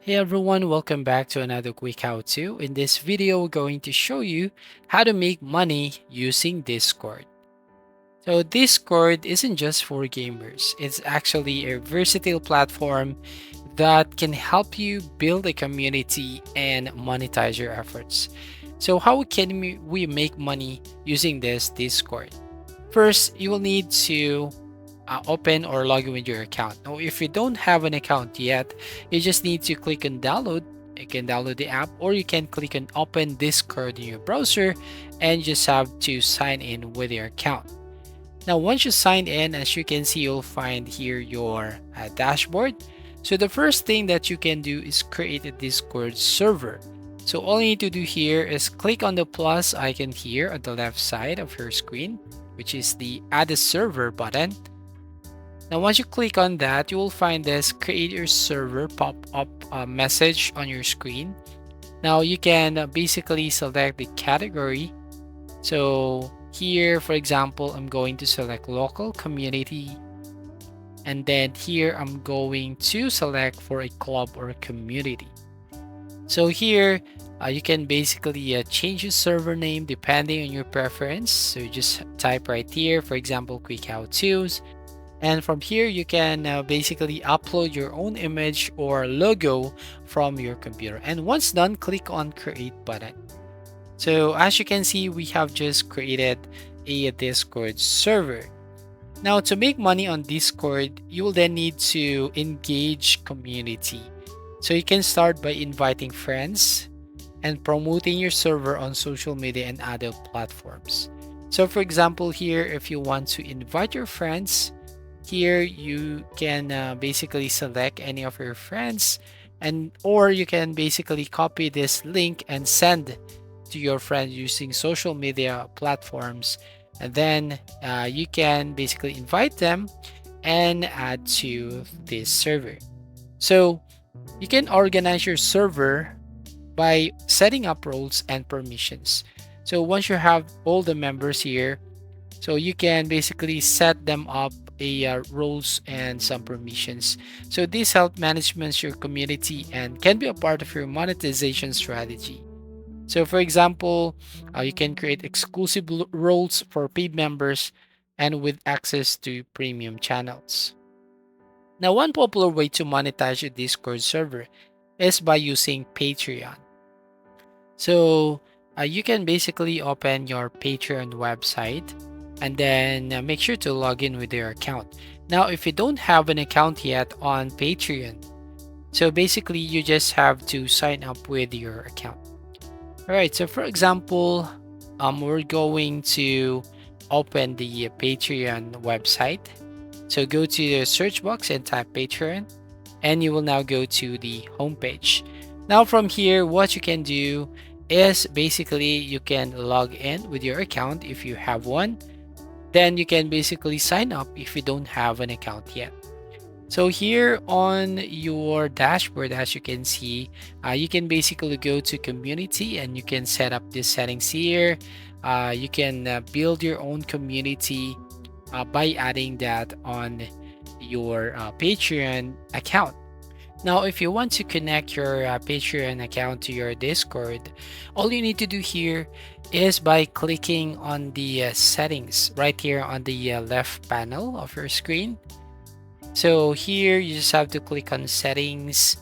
Hey everyone, welcome back to another quick how-to. In this video, we're going to show you how to make money using Discord. So Discord isn't just for gamers. It's actually a versatile platform that can help you build a community and monetize your efforts. So how can we make money using this Discord? First, you will need to open or log in with your account. Now, if you don't have an account yet, you just need to click on download. You can download the app, or you can click on open Discord in your browser and you just have to sign in with your account. Now, once you sign in, as you can see, you'll find here your dashboard. So the first thing that you can do is create a Discord server. So all you need to do here is click on the plus icon here on the left side of your screen, which is the add a server button. Now, once you click on that, you will find this create your server pop up message on your screen. Now, you can basically select the category. So, here, for example, I'm going to select local community. And then here, I'm going to select for a club or a community. So, here, you can basically change your server name depending on your preference. So, you just type right here, for example, quick how to's. And from here, you can basically upload your own image or logo from your computer. And once done, click on create button. So as you can see, we have just created a Discord server. Now to make money on Discord, you will then need to engage community. So you can start by inviting friends and promoting your server on social media and other platforms. So for example, here, if you want to invite your friends, here you can basically select any of your friends, and or you can basically copy this link and send to your friends using social media platforms, and then you can basically invite them and add to this server. So you can organize your server by setting up roles and permissions. So once you have all the members here, so you can basically set them up a roles and some permissions. So this help management your community and can be a part of your monetization strategy. So for example, you can create exclusive roles for paid members and with access to premium channels. Now, one popular way to monetize your Discord server is by using Patreon. So you can basically open your Patreon website and then make sure to log in with your account. Now, if you don't have an account yet on Patreon, so basically you just have to sign up with your account. All right, so for example, we're going to open the Patreon website. So go to the search box and type Patreon, and you will now go to the homepage. Now from here, what you can do is basically you can log in with your account if you have one. Then you can basically sign up if you don't have an account yet. So here on your dashboard, as you can see, you can basically go to community and you can set up these settings here. You can build your own community by adding that on your Patreon account. Now, if you want to connect your Patreon account to your Discord, all you need to do here is by clicking on the settings right here on the left panel of your screen. So here you just have to click on settings,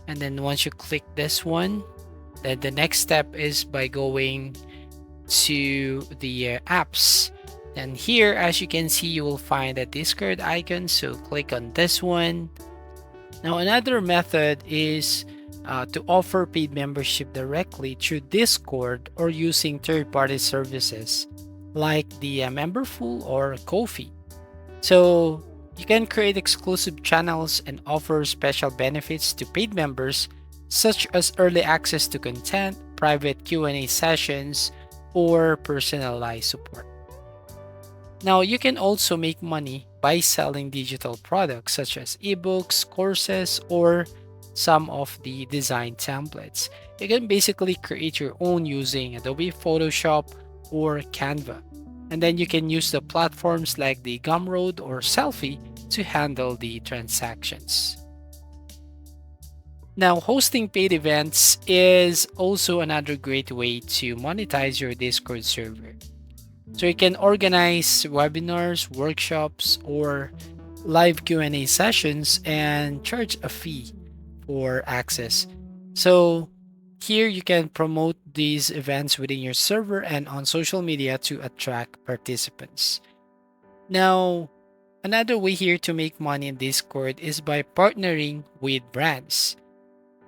and then once you click this one, then the next step is by going to the apps. And here, as you can see, you will find a Discord icon, so click on this one. Now, another method is to offer paid membership directly through Discord or using third-party services like the Memberful or Ko-fi. So you can create exclusive channels and offer special benefits to paid members, such as early access to content, private Q&A sessions, or personalized support. Now, you can also make money by selling digital products such as ebooks, courses, or some of the design templates. You can basically create your own using Adobe Photoshop or Canva. And then you can use the platforms like the Gumroad or Selfie to handle the transactions. Now, hosting paid events is also another great way to monetize your Discord server. So you can organize webinars, workshops, or live Q&A sessions and charge a fee for access. So here you can promote these events within your server and on social media to attract participants. Now, another way here to make money in Discord is by partnering with brands.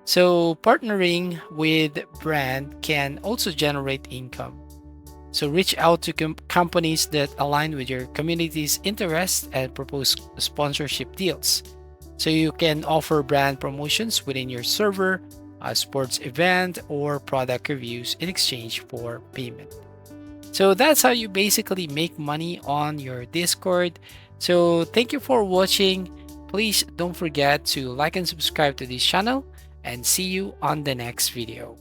So partnering with brand can also generate income. So reach out to companies that align with your community's interests and propose sponsorship deals. So you can offer brand promotions within your server, a sports event, or product reviews in exchange for payment. So that's how you basically make money on your Discord. So thank you for watching. Please don't forget to like and subscribe to this channel and see you on the next video.